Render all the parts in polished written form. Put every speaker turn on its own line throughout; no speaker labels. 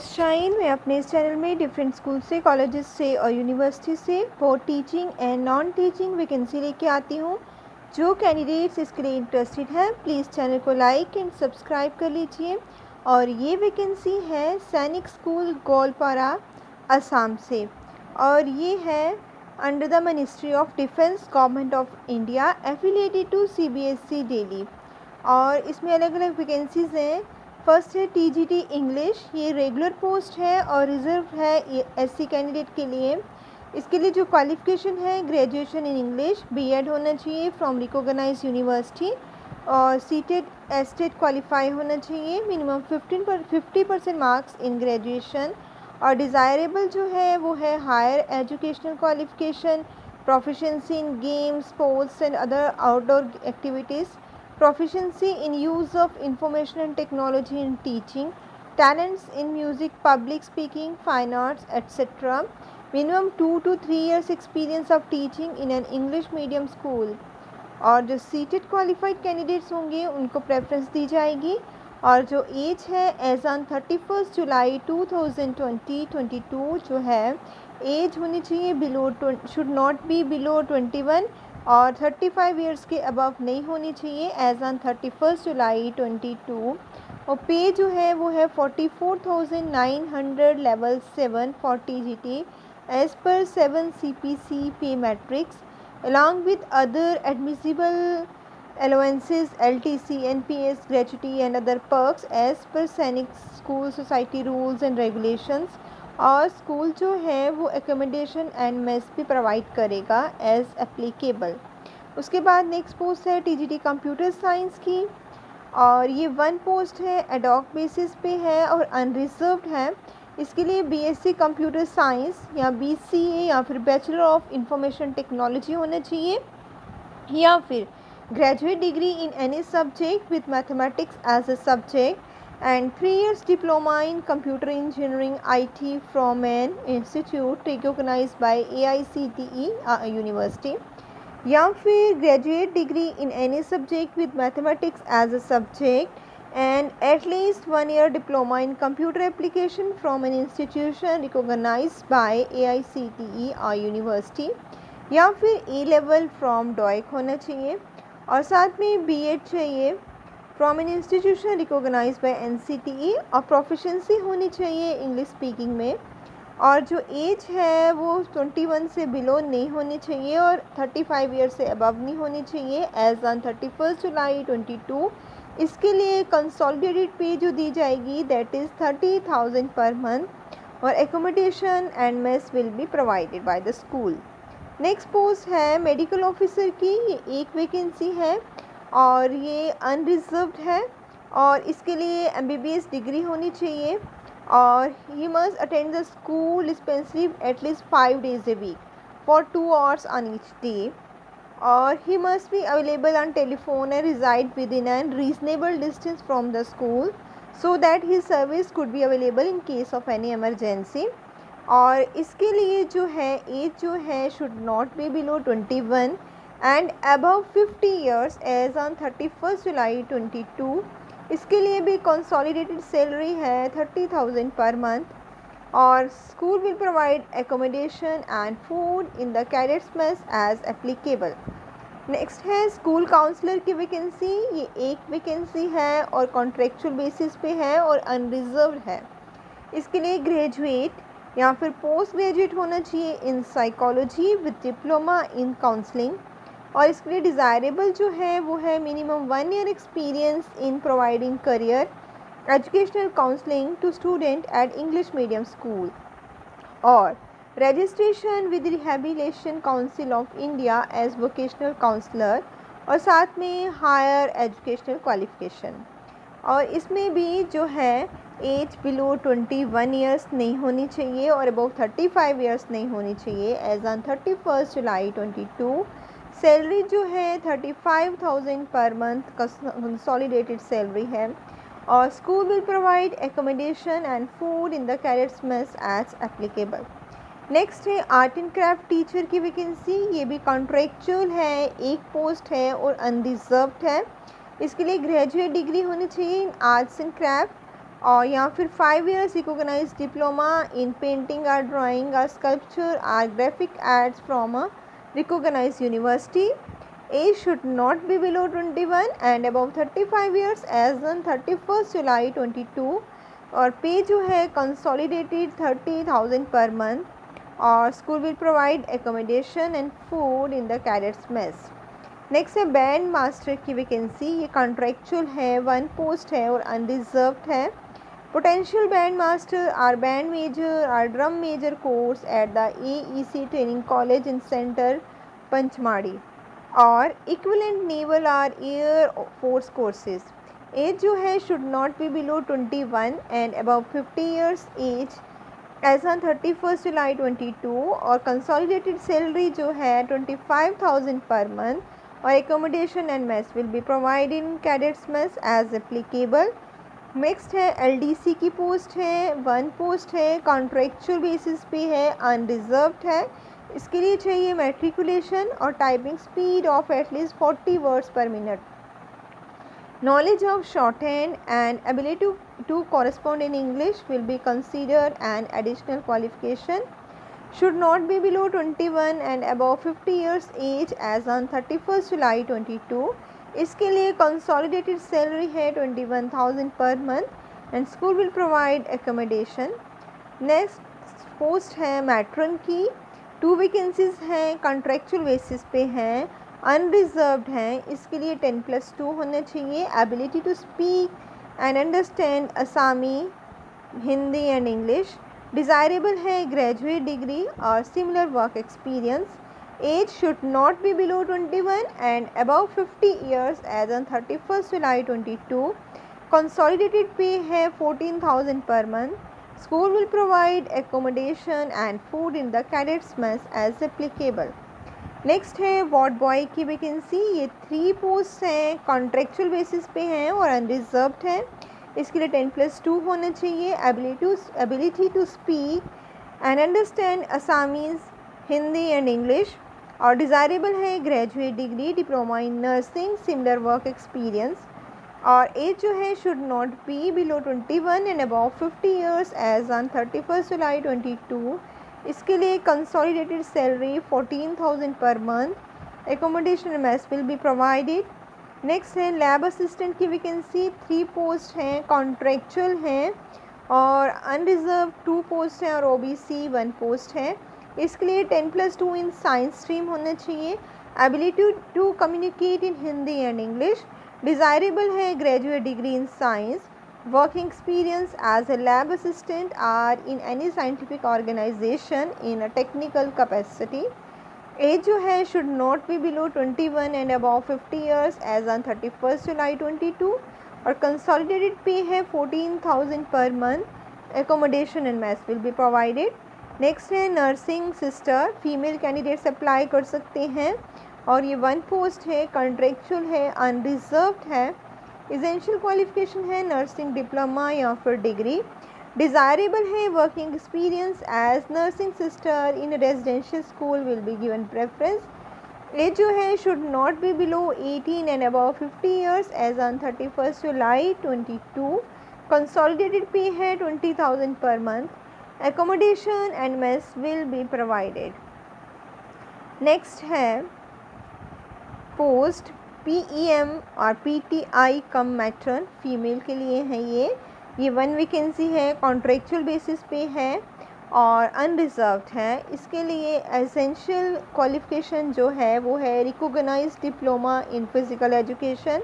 Shine मैं अपने इस चैनल में डिफरेंट स्कूल से, कॉलेजेस से और यूनिवर्सिटी से बहुत teaching and non teaching vacancy लेके आती हूँ। जो कैंडिडेट्स इसके लिए इंटरेस्टेड हैं प्लीज़ चैनल को लाइक एंड सब्सक्राइब कर लीजिए। और ये वैकेंसी है सैनिक स्कूल गोलपारा, असम से, और ये है under the ministry of defence, government of India, affiliated to CBSE Delhi. और इसमें अलग अलग वैकेंसीज़ हैं। फर्स्ट है TGT इंग्लिश, ये रेगुलर पोस्ट है और रिज़र्व है SC कैंडिडेट के लिए। इसके लिए जो क्वालिफ़िकेशन है ग्रेजुएशन इन इंग्लिश, B.Ed होना चाहिए फ्रॉम रिकॉग्नाइज्ड यूनिवर्सिटी, और सीटेड एस्टेट क्वालिफाई होना चाहिए, मिनिमम 50% मार्क्स इन ग्रेजुएशन। और डिज़ायरेबल जो है वो है higher educational qualification, proficiency in games, sports and other outdoor activities, proficiency in use of information and technology in teaching, talents in music, public speaking, fine arts, etc. Minimum 2 to 3 years experience of teaching in an English medium school. और जो seated qualified candidates होंगे उनको preference दी जाएगी। और जो as है as on 31 जुलाई 2022 जो है एज होनी चाहिए शुड नॉट बी बिलो 21, और 35 इयर्स के अबव नहीं होनी चाहिए एज ऑन 31 जुलाई 22। और पे जो है वो है 44,900 level 7 for TGT as per 7 CPC पे matrix, along with other admissible allowances, LTC, NPS, gratuity and other perks as per सैनिक school society rules and regulations. और स्कूल जो है वो एकोमोडेशन एंड मेस भी प्रोवाइड करेगा एज एप्लीकेबल। उसके बाद नेक्स्ट पोस्ट है TGT कंप्यूटर साइंस की, और ये 1 पोस्ट है, एडॉक बेसिस पे है और अनरिजर्व्ड है। इसके लिए BSc कंप्यूटर साइंस या BCA या फिर बैचलर ऑफ इंफॉर्मेशन टेक्नोलॉजी होना चाहिए, या फिर graduate degree in any subject with mathematics as a subject and 3 years diploma in computer engineering IT from an institute recognised by AICTE university, या फिर graduate degree in any subject with mathematics as a subject and at least 1 year diploma in computer application from an institution recognized by AICTE or university, या फिर A level from DOIC होना चाहिए, और साथ में B.Ed चाहिए from an institution recognised by NCTE, और proficiency होनी चाहिए इंग्लिश स्पीकिंग में। और जो एज है वो 21 से बिलो नहीं होनी चाहिए और 35 ईयर से अबव नहीं होनी चाहिए एज ऑन 31 जुलाई 22। इसके लिए कंसोलिडेटेड पे जो दी जाएगी दैट इज़ 30,000 पर मंथ, और accommodation and mess will be provided by the school. Next post है मेडिकल ऑफिसर की, ये एक वैकेंसी है और ये अनरिजर्व्ड है, और इसके लिए MBBS डिग्री होनी चाहिए, और he must attend the school dispensary at least 5 days a week for 2 hours on each day, or he must be available on telephone and reside within a reasonable distance from the school so that his service could be available in case of any emergency। और इसके लिए जो है age जो है should not be below 21 and above 50 years age on 31 July 22। इसके लिए भी कंसोलिडेटेड सैलरी है 30,000 पर मंथ, और school will provide accommodation and food in the cadets mess as applicable. Next है स्कूल काउंसलर की वैकेंसी, ये एक वैकेंसी है और कॉन्ट्रेक्चुअल बेसिस पे है और अनरिजर्व्ड है। इसके लिए ग्रेजुएट या फिर पोस्ट ग्रेजुएट होना चाहिए in psychology with diploma in counselling, और इसके लिए डिज़ायरेबल जो है वो है minimum 1 year experience in providing career educational counselling to student at English medium school, और registration with rehabilitation council of India as vocational counsellor, और साथ में हायर एजुकेशनल क्वालिफिकेशन। और इसमें भी जो है एज बिलो 21 ईयर्स नहीं होनी चाहिए और अबव 35 ईयर्स नहीं होनी चाहिए एज ऑन 31 जुलाई 22। सैलरी जो है 35,000 पर मंथ कंसोलिडेटेड सैलरी है, और school will provide accommodation and food in the cadets mess as applicable. Next है आर्ट एंड क्राफ्ट टीचर की वैकेंसी, ये भी कॉन्ट्रेक्चुअल है, एक पोस्ट है और अनरिजर्व्ड है। इसके लिए ग्रेजुएट डिग्री होनी चाहिए इन आर्ट्स एंड क्राफ्ट, और या फिर 5 years recognized diploma in painting or drawing or sculpture or graphic arts from a recognized university. Age should not be below 21 and above 35 years as on 31st July 22 और पे जो है consolidated 30,000 per month और school will provide accommodation and food in the cadets mess. Next है band master की vacancy, ये contractual है, 1 post है और अनरिजर्व्ड है. Potential band master or band major or drum major course at the AEC training college in centre Pachmarhi और equivalent naval or air force courses. Age जो है should not be below 21 and above 50 years age as on 31st July 22 और consolidated salary जो है 25,000 पर month और accommodation and mess will be provided in cadets mess as applicable. Next है LDC की post है, 1 पोस्ट है, कॉन्ट्रेक्चुअल बेसिस पे है, अनरिजर्व्ड है. इसके लिए चाहिए मैट्रिकुलेशन और typing speed of at least 40 words पर minute. Knowledge of shorthand and ability to correspond in English will be considered an additional qualification. Should not be below 21 and above 50 years age as on 31st July 22. इसके लिए consolidated salary है 21,000 per month and school will provide accommodation. Next post है matron की, 2 vacancies हैं, contractual basis पे हैं, unreserved हैं. इसके लिए 10+2 होना चाहिए. Ability to speak and understand Assamese, Hindi and English. Desirable है graduate degree or similar work experience. Age should not be below 21 and above 50 years age on 31st July 22. Consolidated pay है 14,000 per month. School will provide accommodation and food in the cadets mess as applicable. Next है ward boy की vacancy, ये 3 post हैं, contractual basis पे हैं और unreserved हैं. इसके लिए 10+2 होना चाहिए. Ability to speak and understand Assamese, Hindi and English और डिज़ायरेबल है graduate degree, diploma in nursing, similar work experience. और एज जो है should not be below 21 and above 50 years age on 31st July 22. इसके लिए consolidated salary 14,000 per month. Accommodation mess will be provided. Next है lab assistant की vacancy, 3 post हैं, contractual हैं और अनरिजर्व 2 पोस्ट हैं और OBC 1 पोस्ट है. इसके लिए 10+2 इन साइंस स्ट्रीम होना चाहिए. Ability to communicate in Hindi and English. Desirable है graduate degree in science. Working experience as a lab assistant or in any scientific organization in a technical capacity. Age जो है should not be below 21 and above 50 years as on 31st July 22 और consolidated pay है 14,000 per month. Accommodation and mess will be provided. Next है nursing sister, female candidates apply कर सकते हैं और ये 1 post है, contractual है, unreserved है. इसेंशियल क्वालिफिकेशन है नर्सिंग डिप्लोमा या फिर डिग्री. डिज़ायरेबल है working experience as nursing sister in residential school will be given preference. Age जो है should not be below 18 and above 50 years age on 31st July 22. Consolidated pay है 20,000 per month. Accommodation and mess will be provided. Next है post PEM और PTI cum matron, female के लिए है. ये 1 vacancy है, कॉन्ट्रेक्चुअल बेसिस पे है और अनरिजर्व्ड है. इसके लिए एसेंशियल क्वालिफिकेशन जो है वो है recognised diploma in physical education,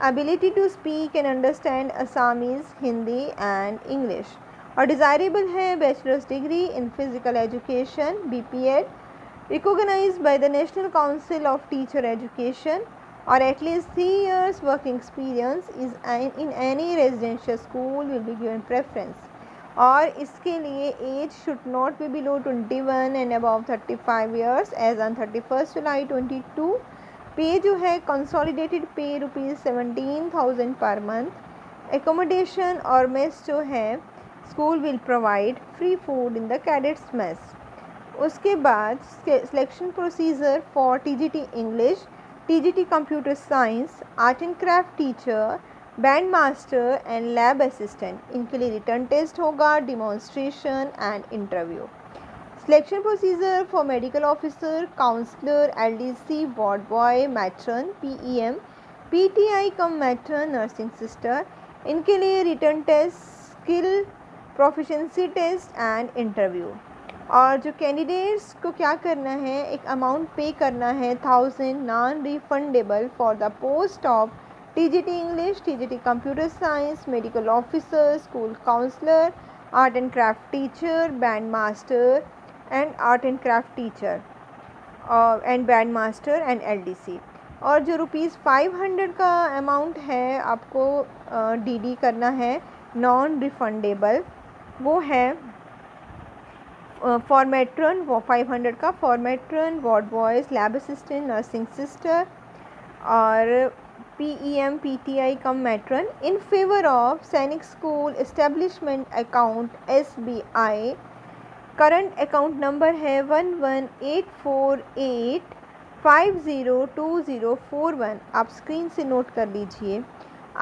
ability to speak and understand Assamese, Hindi and English और डिज़ायरेबल है bachelor's degree in physical education BPEd, recognised by the National Council of Teacher Education or at least 3 years working experience is in any residential school will be given preference. और इसके लिए age should not be below 21 and above 35 years as on 31st July 22. पे जो है consolidated pay ₹17,000 per month. Accommodation और mess जो है school will provide free food in the cadets mess. उसके बाद selection procedure for TGT English, TGT Computer Science, Art and Craft Teacher, band master and lab assistant, इनके लिए written test होगा, demonstration and interview. Selection procedure for medical officer, counsellor, LDC, ward boy, matron, PEM, PTI cum matron, nursing sister, इनके लिए written test, skill proficiency test and interview. और जो candidates को क्या करना है, एक अमाउंट पे करना है 1000 non refundable for the post of TGT English, TGT computer science, medical officer, school counsellor, art and craft teacher, band master and art and craft teacher and band master and LDC. और जो ₹500 का amount है आपको DD करना है non refundable, वो है for matron, वो 500 का for matron, ward boys, lab assistant, nursing sister और PEM, PTI cum matron in favour of Sainik school establishment account SBI. Current account number है 11,848,502041। आप स्क्रीन से नोट कर लीजिए।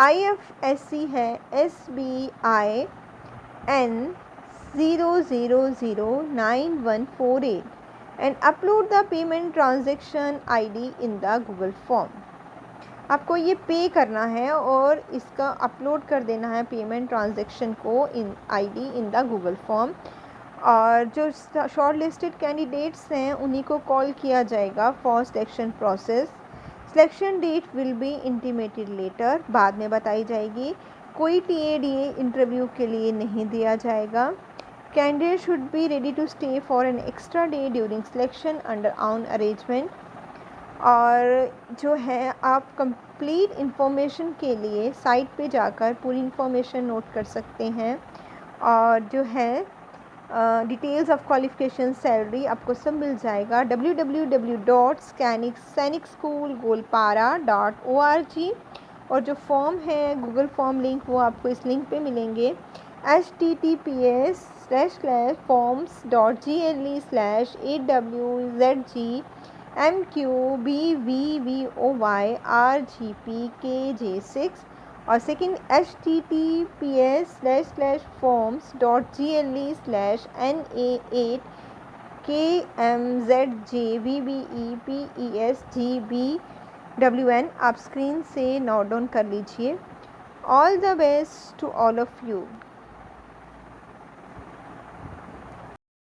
IFSC है SBI N 0009148 and upload the payment transaction ID in the Google form। आपको ये पे करना है और इसका अपलोड कर देना है पेमेंट ट्रांजैक्शन को in ID in the Google form. और जो शॉर्ट लिस्टेड कैंडिडेट्स हैं उन्हीं को कॉल किया जाएगा for selection process. Selection date will be intimated later, बाद में बताई जाएगी। कोई टीएडीए इंटरव्यू के लिए नहीं दिया जाएगा। Candidate should be ready to stay for an extra day during selection under own arrangement. और जो है आप कंप्लीट इन्फॉर्मेशन के लिए साइट पे जाकर पूरी इन्फॉर्मेशन नोट कर सकते हैं। और जो है डिटेल्स ऑफ क्वालिफ़िकेशन, सैलरी आपको सब मिल जाएगा www.sainicschoolgolpara.org। और जो फॉर्म है गूगल फॉर्म लिंक, वो आपको इस लिंक पे मिलेंगे https://awzgmqbvvoyrgpkj6 और सेकंड https://forms.gle/NA8KMZJVBEPESGBWN। आप स्क्रीन से नोट डाउन कर लीजिए। All the best to all of you.